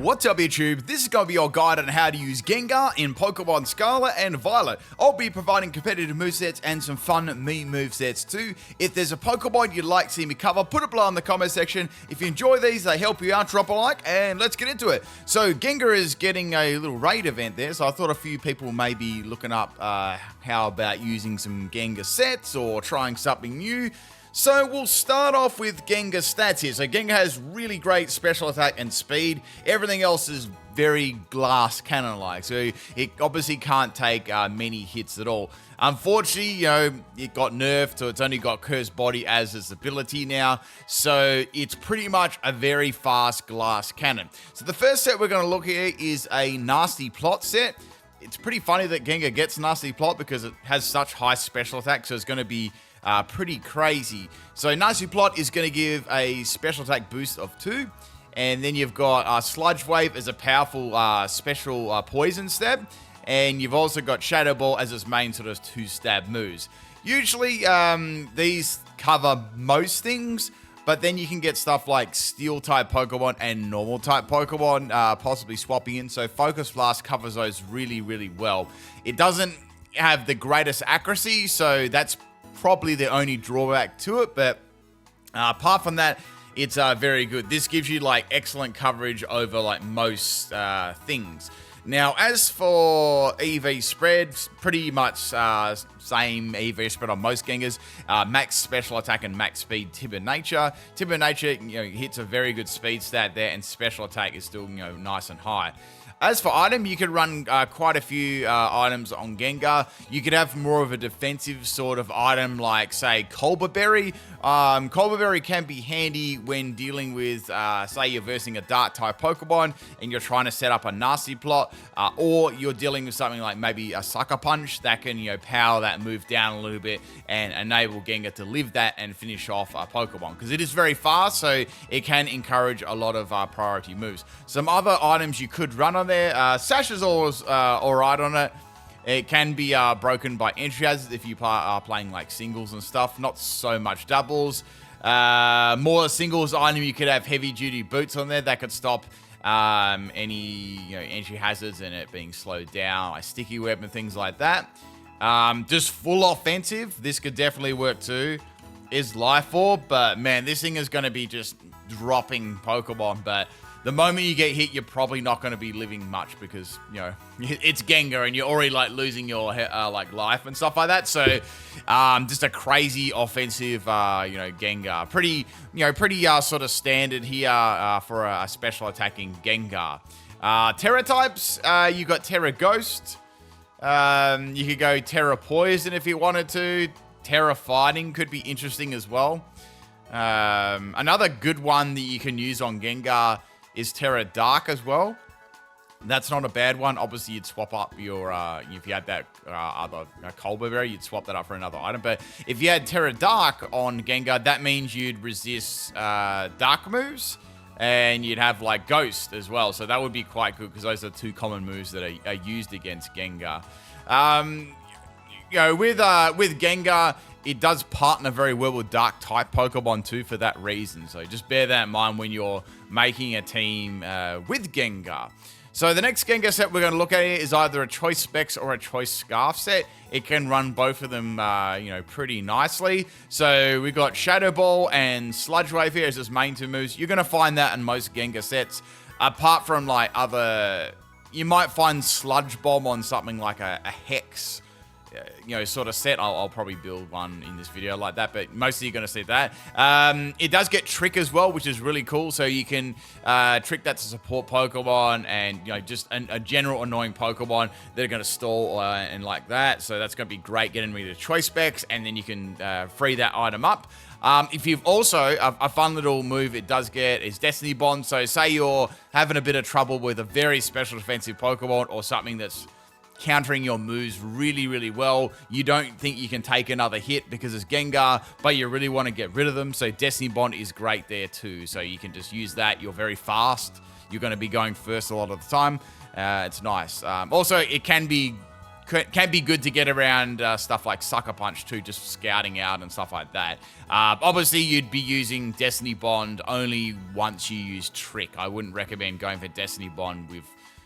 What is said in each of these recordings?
What's up YouTube? This is going to be your guide on how to use Gengar in Pokemon Scarlet and Violet. I'll be providing competitive movesets and some fun meme movesets too. If there's a Pokemon you'd like to see me cover, put it below in the comment section. If you enjoy these, they help you out, drop a like and let's get into it. So Gengar is getting a little raid event there, so I thought a few people may be looking up how about using some Gengar sets or trying something new. So we'll start off with Gengar's stats here. So Gengar has really great special attack and speed. Everything else is very glass cannon-like. So it obviously can't take many hits at all. Unfortunately, you know, it got nerfed, so it's only got Cursed Body as its ability now. So it's pretty much a very fast glass cannon. So the first set we're going to look at is a Nasty Plot set. It's pretty funny that Gengar gets Nasty Plot because it has such high special attack, so it's going to be pretty crazy. So Nasty Plot is going to give a special attack boost of 2. And then you've got Sludge Wave as a powerful special poison stab. And you've also got Shadow Ball as its main sort of 2-stab moves. Usually these cover most things, but then you can get stuff like Steel-type Pokemon and Normal-type Pokemon possibly swapping in. So Focus Blast covers those really, really well. It doesn't have the greatest accuracy, so that's probably the only drawback to it, but apart from that, it's very good. This gives you like excellent coverage over like most things. Now, as for EV spread, pretty much same EV spread on most Gengars. Max special attack and max speed, Timid Nature. Timid Nature, you know, hits a very good speed stat there, and special attack is still, you know, nice and high. As for item, you could run quite a few items on Gengar. You could have more of a defensive sort of item like, say, Colbur Berry. Colbur Berry can be handy when dealing with, say, you're versing a Dark-type Pokemon and you're trying to set up a Nasty Plot, or you're dealing with something like maybe a Sucker Punch that can, you know, power that move down a little bit and enable Gengar to live that and finish off a Pokemon. Because it is very fast, so it can encourage a lot of priority moves. Some other items you could run on there. Sash is always alright on it. It can be broken by entry hazards if you are playing like singles and stuff. Not so much doubles. More singles item, you could have heavy duty boots on there that could stop any entry hazards and it being slowed down, like sticky web and things like that. Just full offensive, this could definitely work too. Is Life Orb, but man, this thing is going to be just dropping Pokemon, but the moment you get hit, you're probably not going to be living much because, you know, it's Gengar and you're already like losing your like life and stuff like that. So, just a crazy offensive, Gengar. Pretty sort of standard here for a special attacking Gengar. Terra types, you got Terra Ghost. You could go Terra Poison if you wanted to. Terra Fighting could be interesting as well. Another good one that you can use on Gengar is Terra Dark as well. That's not a bad one. Obviously, you'd swap up your, if you had that other Colbur Berry, you'd swap that up for another item. But if you had Terra Dark on Gengar, that means you'd resist Dark moves, and you'd have like Ghost as well. So that would be quite good because those are two common moves that are used against Gengar. With Gengar, it does partner very well with Dark-type Pokemon too for that reason. So just bear that in mind when you're making a team with Gengar. So the next Gengar set we're going to look at here is either a Choice Specs or a Choice Scarf set. It can run both of them, pretty nicely. So we got Shadow Ball and Sludge Wave here as its main two moves. You're going to find that in most Gengar sets. Apart from like you might find Sludge Bomb on something like a Hex, sort of set. I'll probably build one in this video like that, but mostly you're going to see that. It does get Trick as well, which is really cool. So you can trick that to support Pokemon and, just a general annoying Pokemon that are going to stall and like that. So that's going to be great getting rid of Choice Specs, and then you can free that item up. If you've also, a fun little move it does get is Destiny Bond. So say you're having a bit of trouble with a very special defensive Pokemon or something that's countering your moves really, really well. You don't think you can take another hit because it's Gengar, but you really want to get rid of them. So Destiny Bond is great there too. So you can just use that. You're very fast. You're going to be going first a lot of the time. It's nice. Also, it can be can be good to get around stuff like Sucker Punch too, just scouting out and stuff like that. Obviously, you'd be using Destiny Bond only once you use Trick. I wouldn't recommend going for Destiny Bond with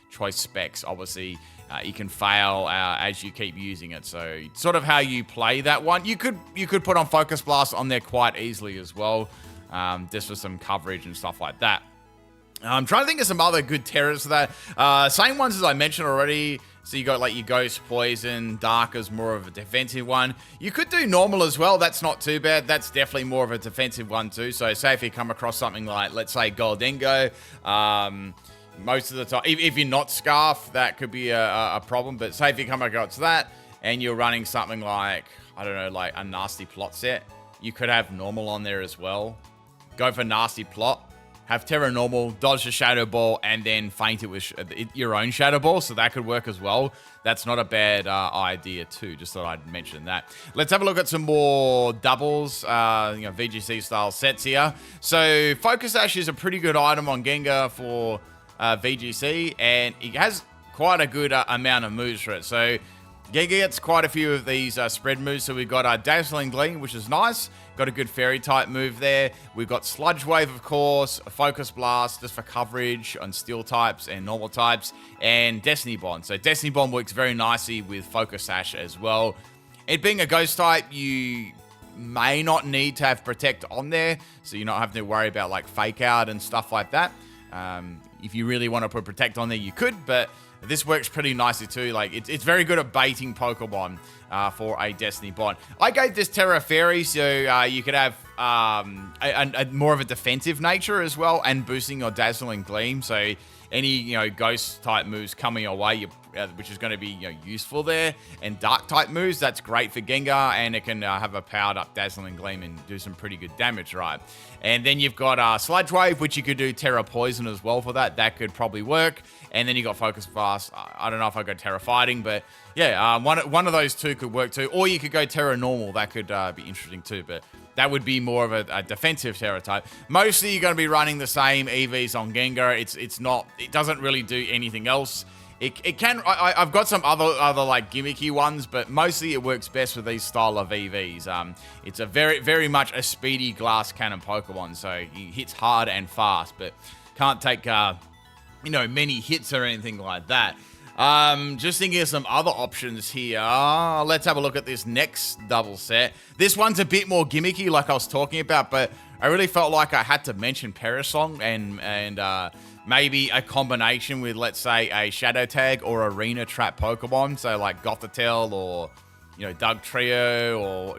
choice specs. Obviously, you can fail as you keep using it. So sort of how you play that one. You could put on Focus Blast on there quite easily as well, just for some coverage and stuff like that. I'm trying to think of some other good terrors for that. Same ones as I mentioned already. So you got like your Ghost Poison, Dark is more of a defensive one. You could do normal as well. That's not too bad. That's definitely more of a defensive one too. So say if you come across something like, let's say, Goldengo, most of the time, if you're not Scarf, that could be a problem. But say if you come across that and you're running something like, I don't know, like a Nasty Plot set, you could have normal on there as well. Go for Nasty Plot. Have Terra normal, dodge the Shadow Ball, and then feint it with your own Shadow Ball, so that could work as well. That's not a bad idea too, just thought I'd mention that. Let's have a look at some more doubles, VGC style sets here. So Focus Sash is a pretty good item on Gengar for VGC, and it has quite a good amount of moves for it. So Gengar gets quite a few of these spread moves. So we've got Dazzling Gleam, which is nice. Got a good Fairy type move there. We've got Sludge Wave, of course, a Focus Blast just for coverage on Steel types and normal types, and Destiny Bond. So Destiny Bond works very nicely with Focus Sash as well. It being a Ghost type, you may not need to have Protect on there, so you're not having to worry about like Fake Out and stuff like that. If you really want to put Protect on there, you could, but this works pretty nicely too. Like it's very good at baiting Pokemon for a Destiny Bond. I gave this Terra Fairy so you could have a more of a defensive nature as well, and boosting your Dazzling Gleam. So any Ghost type moves coming your way, which is going to be useful there, and Dark type moves, that's great for Gengar, and it can have a powered up Dazzling Gleam and do some pretty good damage, right? And then you've got Sludge Wave, which you could do Terra Poison as well for that. That could probably work. And then you got Focus Blast. I don't know if I go Terra Fighting, but yeah, one of those two could work too. Or you could go Terra Normal. That could be interesting too, but that would be more of a defensive Terra type. Mostly you're going to be running the same EVs on Gengar. It doesn't really do anything else. It can. I've got some other like gimmicky ones, but mostly it works best with these style of EVs. It's a very much a speedy glass cannon Pokemon, so he hits hard and fast, but can't take many hits or anything like that. Just thinking of some other options here. Let's have a look at this next double set. This one's a bit more gimmicky, like I was talking about, but I really felt like I had to mention Perish Song and maybe a combination with, let's say, a Shadow Tag or Arena Trap Pokemon. So like Gothitelle or Doug Trio or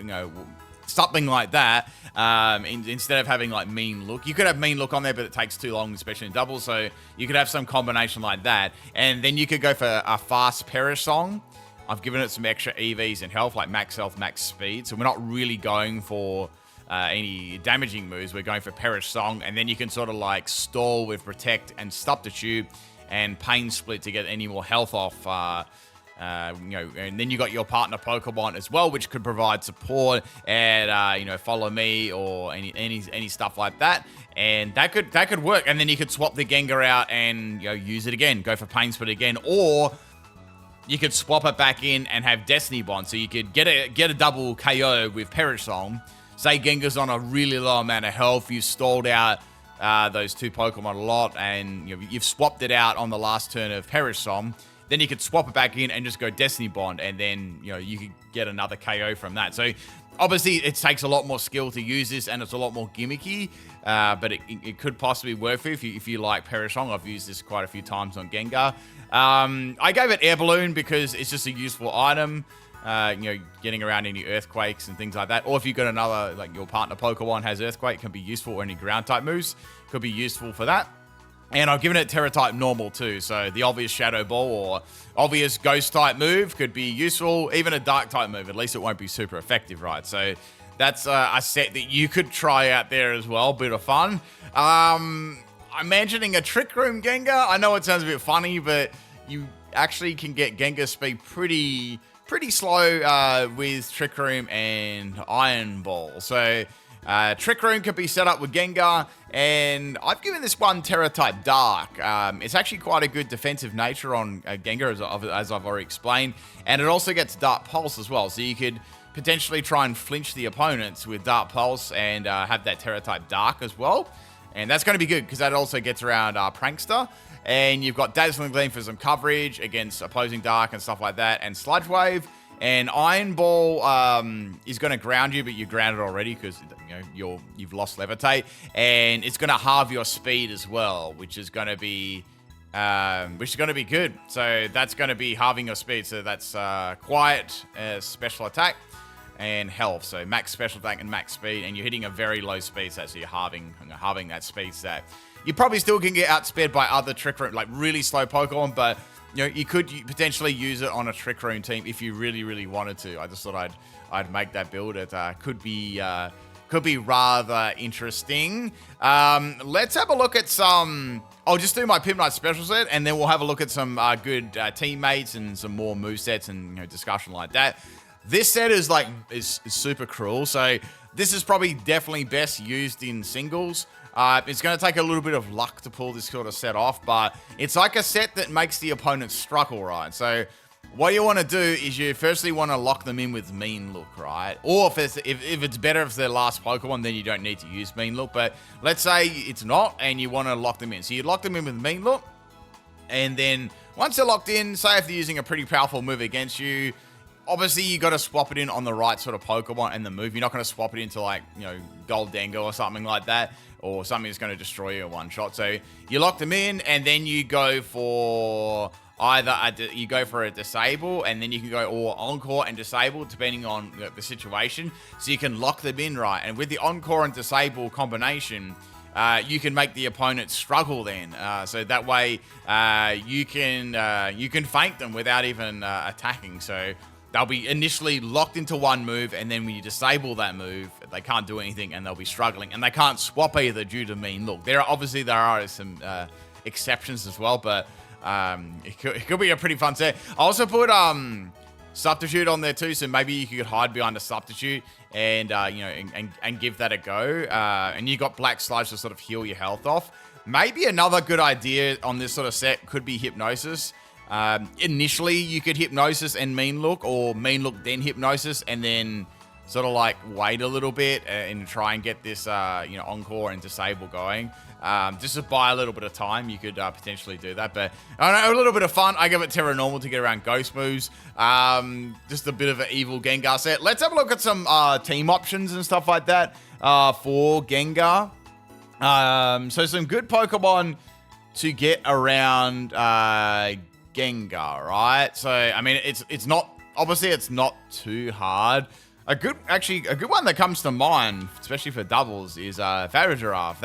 something like that. Instead of having like Mean Look, you could have Mean Look on there, but it takes too long, especially in doubles. So you could have some combination like that, and then you could go for a fast Perish Song. I've given it some extra EVs and health, like max health, max speed. So we're not really going for any damaging moves. We're going for Perish Song, and then you can sort of like stall with Protect and Stop the Tube and Pain Split to get any more health off. And then you got your partner Pokemon as well, which could provide support and Follow Me or any stuff like that, and that could work. And then you could swap the Gengar out and use it again, go for Pain Split again, or you could swap it back in and have Destiny Bond, so you could get a double KO with Perish Song. Say Gengar's on a really low amount of health, you stalled out those two Pokemon a lot, and you've swapped it out on the last turn of Perish Song. Then you could swap it back in and just go Destiny Bond, and then you could get another KO from that. So obviously it takes a lot more skill to use this, and it's a lot more gimmicky, but it could possibly work for you if you like Perish Song. I've used this quite a few times on Gengar. I gave it Air Balloon because it's just a useful item. Getting around any earthquakes and things like that. Or if you've got another, like your partner Pokemon has Earthquake, can be useful, or any ground type moves could be useful for that. And I've given it Terra type normal too, so the obvious Shadow Ball or obvious Ghost type move could be useful, even a Dark type move. At least it won't be super effective, right? So that's a set that you could try out there as well, bit of fun. I'm mentioning a Trick Room Gengar. I know it sounds a bit funny, but you actually can get Gengar speed pretty slow with Trick Room and Iron Ball. So Trick Room can be set up with Gengar, and I've given this one Terra-type Dark. It's actually quite a good defensive nature on Gengar, as I've already explained, and it also gets Dark Pulse as well, so you could potentially try and flinch the opponents with Dark Pulse and have that Terra-type Dark as well, and that's going to be good because that also gets around Prankster. And you've got Dazzling Gleam for some coverage against opposing Dark and stuff like that, and Sludge Wave. And Iron Ball is going to ground you, but you're grounded already because you've lost Levitate, and it's going to halve your speed as well, which is going to be good. So that's going to be halving your speed. So that's Quiet, special attack, and health. So max special attack and max speed, and you're hitting a very low speed set, so you're halving that speed set. You probably still can get outspeed by other Trick Room, like really slow Pokemon, but you could potentially use it on a Trick Room team if you really, really wanted to. I just thought I'd make that build. It could be rather interesting. Let's have a look at some. I'll just do my Pimp Night special set, and then we'll have a look at some good teammates and some more movesets and discussion like that. This set is super cruel, so this is probably definitely best used in singles. It's going to take a little bit of luck to pull this sort of set off, but it's like a set that makes the opponent struggle, right? So what you want to do is you firstly want to lock them in with Mean Look, right? Or if it's better if it's their last Pokemon, then you don't need to use Mean Look. But let's say it's not, and you want to lock them in. So you lock them in with Mean Look, and then once they're locked in, say if they're using a pretty powerful move against you, obviously, you got to swap it in on the right sort of Pokemon and the move. You're not going to swap it into, Goldengo or something like that, or something that's going to destroy you in one shot. So you lock them in, and then you go for either a disable, and then you can go or encore and disable, depending on the situation. So you can lock them in, right? And with the encore and disable combination, you can make the opponent struggle then. So that way, you can feint them without even attacking. So they'll be initially locked into one move, and then when you disable that move, they can't do anything, and they'll be struggling. And they can't swap either due to Mean Look. There are some exceptions as well, but it could be a pretty fun set. I also put Substitute on there too, so maybe you could hide behind a Substitute and and give that a go. And you got Black Sludge to sort of heal your health off. Maybe another good idea on this sort of set could be Hypnosis. Initially, you could Hypnosis and Mean Look, or Mean Look then Hypnosis, and then sort of wait a little bit and try and get this Encore and Disable going. Just to buy a little bit of time, you could potentially do that. But I don't know, a little bit of fun. I give it Terra Normal to get around Ghost moves. Just a bit of an evil Gengar set. Let's have a look at some team options and stuff like that for Gengar. So some good Pokemon to get around Gengar, right? So I mean, it's not too hard. A good one that comes to mind, especially for doubles, is Farigiraf.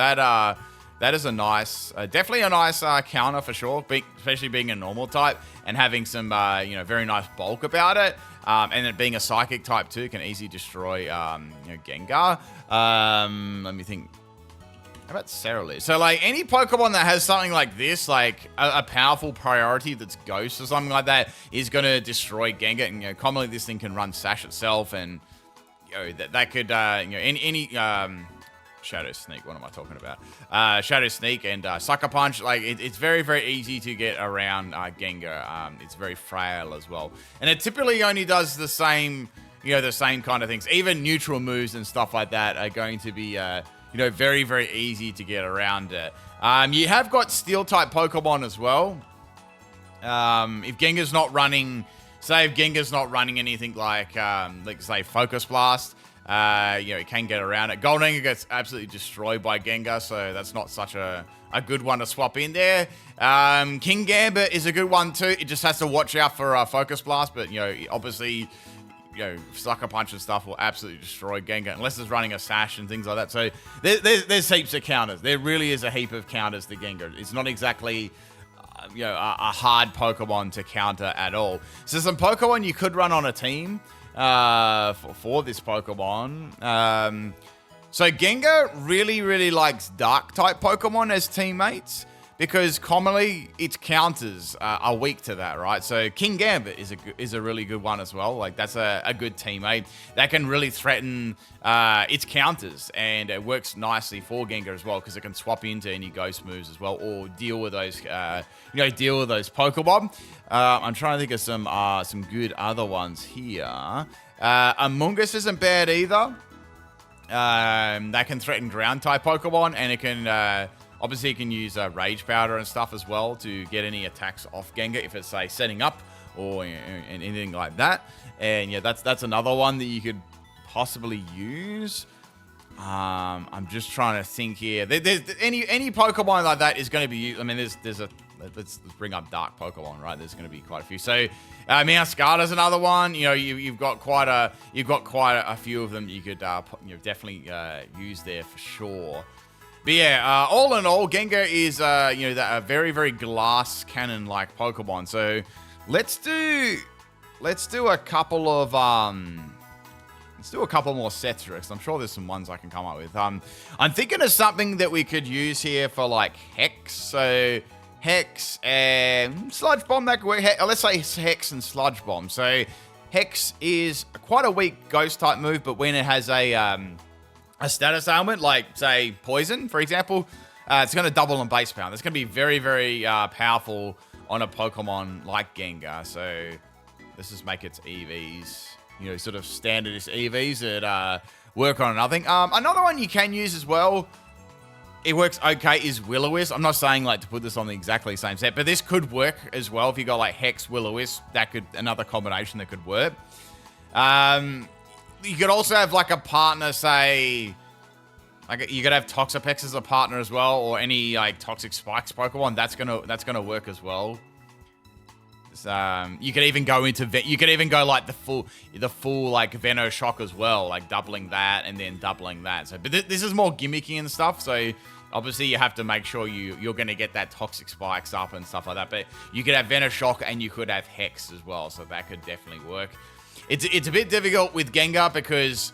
That is a nice, definitely a nice counter for sure, especially being a normal type and having some very nice bulk about it, and it being a psychic type too can easily destroy Gengar. Let me think. How about Scarlet? So, any Pokemon that has something like this, like a powerful priority that's Ghost or something like that, is going to destroy Gengar. And, commonly this thing can run Sash itself, and, that could, any Shadow Sneak, what am I talking about? Shadow Sneak and Sucker Punch, it's very, very easy to get around Gengar. It's very frail as well. And it typically only does the same, the same kind of things. Even neutral moves and stuff like that are going to be, very, very easy to get around it. You have got Steel-type Pokemon as well. If Gengar's not running anything like say, Focus Blast, it can get around it. Goldengo gets absolutely destroyed by Gengar, so that's not such a good one to swap in there. King Gambit is a good one too. It just has to watch out for Focus Blast, but, obviously, Sucker Punch and stuff will absolutely destroy Gengar unless it's running a Sash and things like that. So there's heaps of counters. There really is a heap of counters to Gengar. It's not exactly a hard Pokemon to counter at all. So some Pokemon you could run on a team for this Pokemon. So Gengar really, really likes Dark-type Pokemon as teammates, because commonly its counters are weak to that, right? So King Gambit is a really good one as well. Like that's a good teammate that can really threaten its counters, and it works nicely for Gengar as well because it can swap into any ghost moves as well, or deal with those deal with those Pokemon. I'm trying to think of some good other ones here. Amoonguss isn't bad either. That can threaten ground type Pokemon, and it can obviously it can use Rage Powder and stuff as well to get any attacks off Gengar if it's say setting up or anything like that. And yeah, that's another one that you could possibly use. I'm just trying to think here. There's any Pokemon like that is going to be used. I mean, there's a let's bring up Dark Pokemon, right? There's going to be quite a few. So Meowscarlet's another one. You know, you've got quite a few of them you could definitely use there for sure. But yeah, all in all, Gengar is a very, very glass cannon like Pokemon. So let's do a couple of let's do a couple more sets for it. I'm sure there's some ones I can come up with. I'm thinking of something that we could use here for like Hex. So Hex and Sludge Bomb, that could work. Let's say Hex and Sludge Bomb. So Hex is quite a weak ghost type move, but when it has a status ailment, like say Poison, for example, it's going to double on base power. That's going to be very, very powerful on a Pokemon like Gengar. So let's just make its EVs, sort of standard EVs that work on another thing. Another one you can use as well, it works okay, is Will-O-Wisp. I'm not saying like to put this on the exactly same set, but this could work as well if you got like Hex, Will-O-Wisp. That could another combination that could work. You could also have like a partner, say, like you could have Toxapex as a partner as well, or any like Toxic Spikes Pokemon. That's gonna work as well. You could even go like the full like Venoshock as well, like doubling that and then doubling that. So, but this is more gimmicky and stuff. So obviously you have to make sure you're going to get that Toxic Spikes up and stuff like that. But you could have Venoshock and you could have Hex as well. So that could definitely work. It's a bit difficult with Gengar because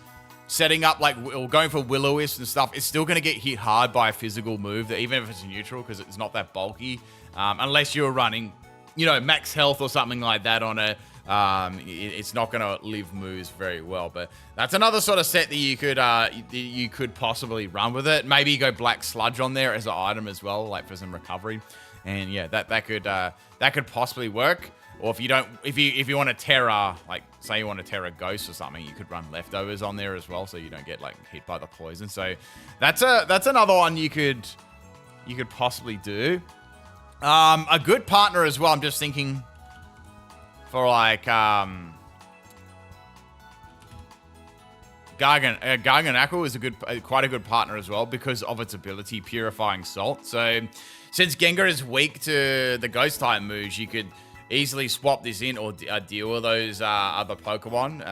setting up like or going for Will-O-Wisp and stuff, it's still going to get hit hard by a physical move, that even if it's neutral, because it's not that bulky, unless you're running max health or something like that on it. It's not going to live moves very well. But that's another sort of set that you could possibly run with it. Maybe you go Black Sludge on there as an item as well, like for some recovery. And yeah, that could possibly work. Or if you want to Terra, like say you want to Terra Ghost or something, you could run Leftovers on there as well, so you don't get like hit by the poison. So that's another one you could possibly do. A good partner as well. I'm just thinking for like Garganacl is quite a good partner as well because of its ability, Purifying Salt. So since Gengar is weak to the Ghost type moves, you could easily swap this in or deal with those other Pokemon.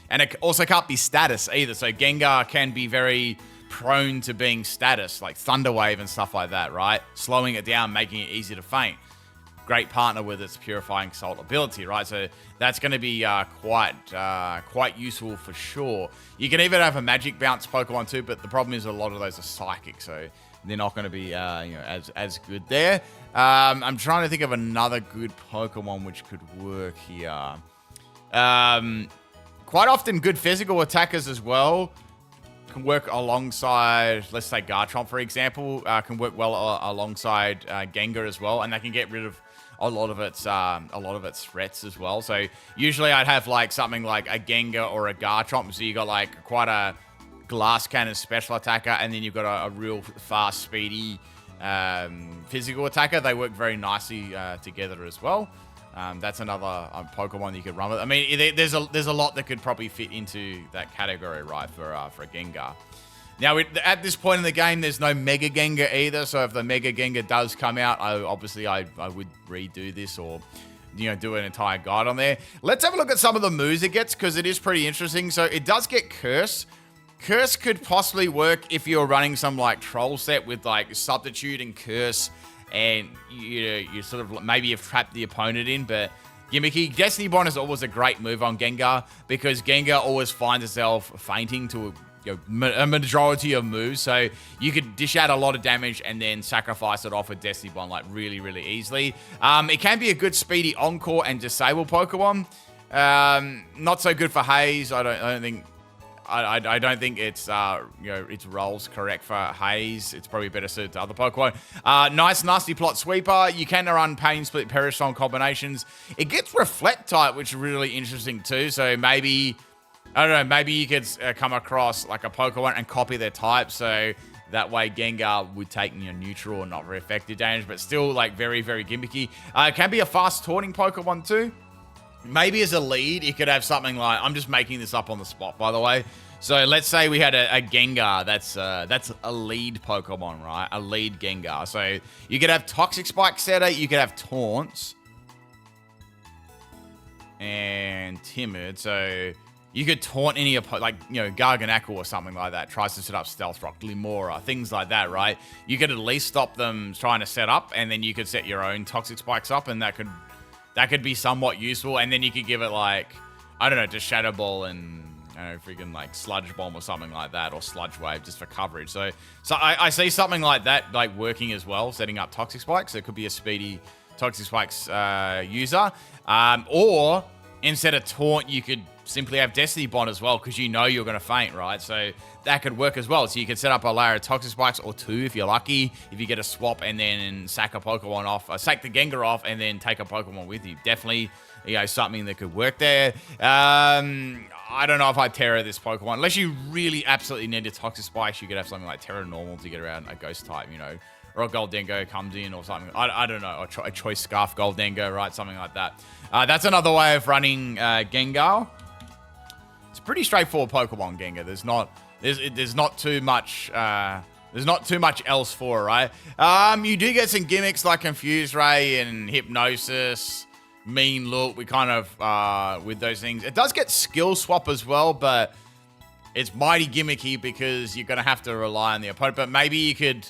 And it also can't be status either. So Gengar can be very prone to being status, like Thunder Wave and stuff like that, right? Slowing it down, making it easy to faint. Great partner with its Purifying Salt ability, right? So that's going to be quite useful for sure. You can even have a Magic Bounce Pokemon too, but the problem is a lot of those are Psychic, so they're not going to be as good there. I'm trying to think of another good Pokemon which could work here. Quite often good physical attackers as well can work alongside, let's say Garchomp, for example, can work well alongside Gengar as well, and they can get rid of a lot of its threats as well. So usually I'd have like something like a Gengar or a Garchomp, so you got like quite a Glass Cannon special attacker, and then you've got a real fast, speedy physical attacker. They work very nicely together as well. That's another Pokemon you could run with. I mean, there's a lot that could probably fit into that category, right, for a Gengar. Now, at this point in the game, there's no Mega Gengar either, so if the Mega Gengar does come out, I would redo this or do an entire guide on there. Let's have a look at some of the moves it gets, because it is pretty interesting. So it does get Curse. Curse could possibly work if you're running some like Troll set with like Substitute and Curse, and you sort of maybe you've trapped the opponent in. But Gimmicky, Destiny Bond is always a great move on Gengar, because Gengar always finds itself fainting to a majority of moves. So you could dish out a lot of damage and then sacrifice it off with Destiny Bond like really, really easily. It can be a good speedy encore and disable Pokemon. Not so good for Haze. I don't think it's its role's correct for Haze. It's probably better suited to other Pokemon. Nice nasty plot sweeper. You can run Pain Split Perish-Song combinations. It gets Reflect type, which is really interesting too. So maybe, I don't know, maybe you could come across like a Pokemon and copy their type. So that way Gengar would take neutral and not very effective damage, but still like very, very gimmicky. It can be a fast taunting Pokemon too. Maybe as a lead, it could have something like, I'm just making this up on the spot, by the way. So let's say we had a Gengar that's a lead Pokemon, right? A lead Gengar. So you could have Toxic Spike Setter, you could have Taunts, and Timid. So you could taunt any, like, Garganacl or something like that. Tries to set up Stealth Rock, Limora, things like that, right? You could at least stop them trying to set up, and then you could set your own Toxic Spikes up, and that could be somewhat useful. And then you could give it, like, I don't know, just Shadow Ball and, freaking, like, Sludge Bomb or something like that, or Sludge Wave just for coverage. So I see something like that, like, working as well, setting up Toxic Spikes. So it could be a speedy Toxic Spikes user. Or, instead of Taunt, you could simply have Destiny Bond as well, because you're going to faint, right? So that could work as well. So you could set up a layer of Toxic Spikes, or two if you're lucky, if you get a swap, and then sack a Pokemon off, sack the Gengar off, and then take a Pokemon with you. Definitely, something that could work there. I don't know if I'd Terra this Pokemon. Unless you really absolutely need a Toxic Spikes, you could have something like Terra Normal to get around a Ghost type, or a Goldengo comes in or something. I don't know. Or a Choice Scarf Goldengo, right? Something like that. That's another way of running Gengar. It's a pretty straightforward Pokemon, Gengar. There's not too much. There's not too much else for it, right? You do get some gimmicks like Confuse Ray and Hypnosis, Mean Look. We kind of with those things. It does get Skill Swap as well, but it's mighty gimmicky because you're gonna have to rely on the opponent. But maybe you could,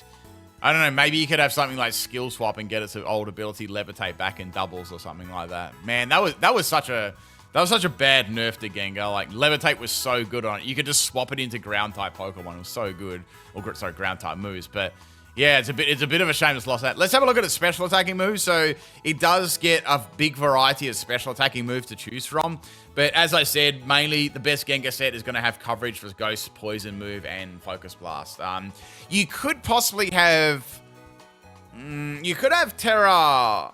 I don't know, maybe you could have something like Skill Swap and get its old ability Levitate back in doubles or something like that. Man, that was such a bad nerf to Gengar. Like, Levitate was so good on it. You could just swap it into Ground-type Pokemon. It was so good. Or, sorry, Ground-type moves. But, yeah, it's a bit of a shame it's lost that. Let's have a look at its special attacking moves. So, it does get a big variety of special attacking moves to choose from. But, as I said, mainly the best Gengar set is going to have coverage for Ghost, Poison Move, and Focus Blast. You could possibly have... you could have Terra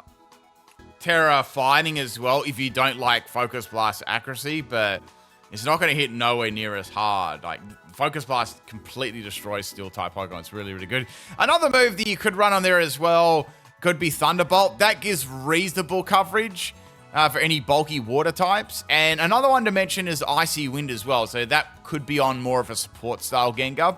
Fighting as well if you don't like Focus Blast accuracy, but it's not going to hit nowhere near as hard. Like, Focus Blast completely destroys Steel-type Pokemon. It's really, really good. Another move that you could run on there as well could be Thunderbolt. That gives reasonable coverage for any bulky water types. And another one to mention is Icy Wind as well. So that could be on more of a support-style Gengar,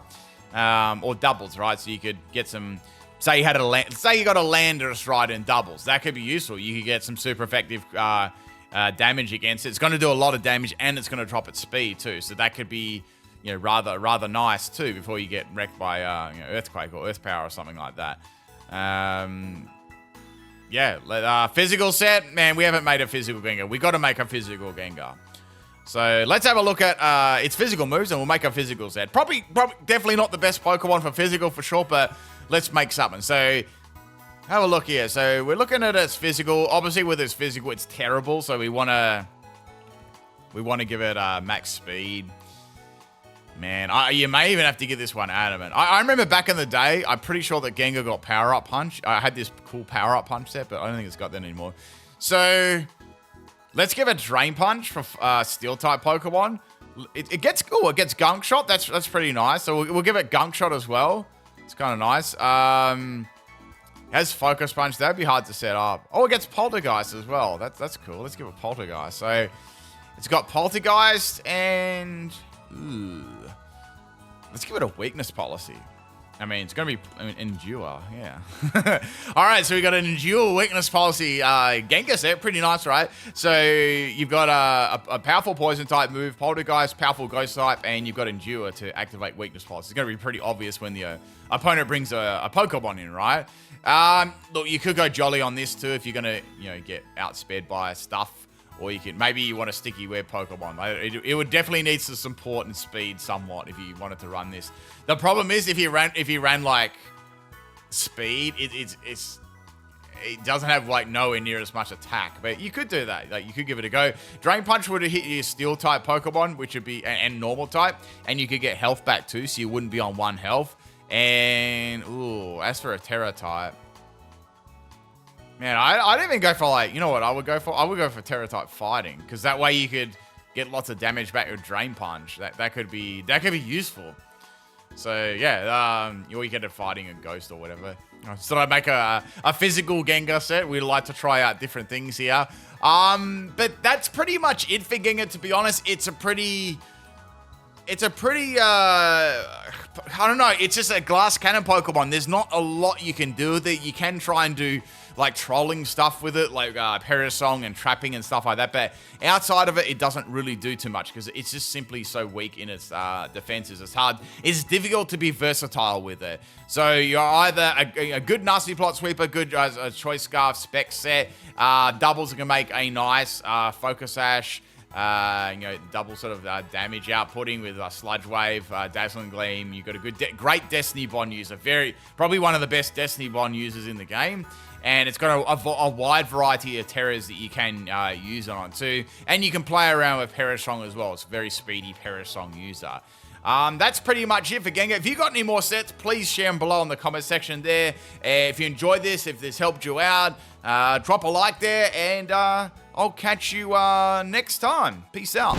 or doubles, right? So you could get some... Say you got a Landorus right in doubles. That could be useful. You could get some super effective damage against it. It's going to do a lot of damage, and it's going to drop its speed too. So that could be, rather nice too before you get wrecked by Earthquake or Earth Power or something like that. Physical set. Man, we haven't made a physical Gengar. We got to make a physical Gengar. So let's have a look at its physical moves, and we'll make a physical set. Probably definitely not the best Pokemon for physical for sure, but let's make something. So have a look here. So we're looking at its physical. Obviously, with its physical, it's terrible. So we want to give it max speed. Man, you may even have to give this one Adamant. I remember back in the day, I'm pretty sure that Gengar got Power Up Punch. I had this cool Power Up Punch set, but I don't think it's got that anymore. So let's give it Drain Punch for Steel-type Pokemon. It gets Gunk Shot. That's pretty nice. So we'll give it Gunk Shot as well. It's kind of nice. Has Focus Punch. That'd be hard to set up. Oh, it gets Poltergeist as well. That's cool. Let's give it Poltergeist. So it's got Poltergeist and... let's give it a Weakness Policy. I mean, it's going to be Endure. Yeah. All right, so we got an Endure Weakness Policy Gengar set. Pretty nice, right? So you've got a powerful Poison type move, Poltergeist, powerful Ghost type, and you've got Endure to activate Weakness Policy. It's going to be pretty obvious when the opponent brings a Pokemon in, right? Look, you could go Jolly on this too if you're going to, get outsped by stuff Or you can, maybe you want a sticky web Pokemon. It would definitely need some support and speed somewhat if you wanted to run this. The problem is if you ran like speed, it doesn't have like nowhere near as much attack, but you could do that. Like you could give it a go. Drain Punch would hit your Steel type Pokemon, which would be and Normal type, and you could get health back too, so you wouldn't be on 1 health. And ooh, as for a Terra type. Man, I'd even go for like, you know what I would go for? I would go for Terra type fighting, because that way you could get lots of damage back with Drain Punch. That could be useful. So yeah, or you get a fighting a ghost or whatever. So I make a physical Gengar set. We like to try out different things here. But that's pretty much it for Gengar. To be honest, it's a pretty I don't know, it's just a glass cannon Pokemon. There's not a lot you can do with it. You can try and do like trolling stuff with it, like Parasong and trapping and stuff like that, but outside of it, it doesn't really do too much because it's just simply so weak in its defenses. It's difficult to be versatile with it. So you're either a good nasty plot sweeper, good choice scarf spec set, doubles can make a nice focus sash, double sort of damage outputting with Sludge Wave, Dazzling Gleam. You've got a great Destiny Bond user, probably one of the best Destiny Bond users in the game. And it's got a wide variety of terrors that you can use on too. And you can play around with Parasong as well. It's a very speedy Parasong user. That's pretty much it for Gengar. If you got any more sets, please share them below in the comment section there. If you enjoyed this, if this helped you out, drop a like there. And I'll catch you next time. Peace out.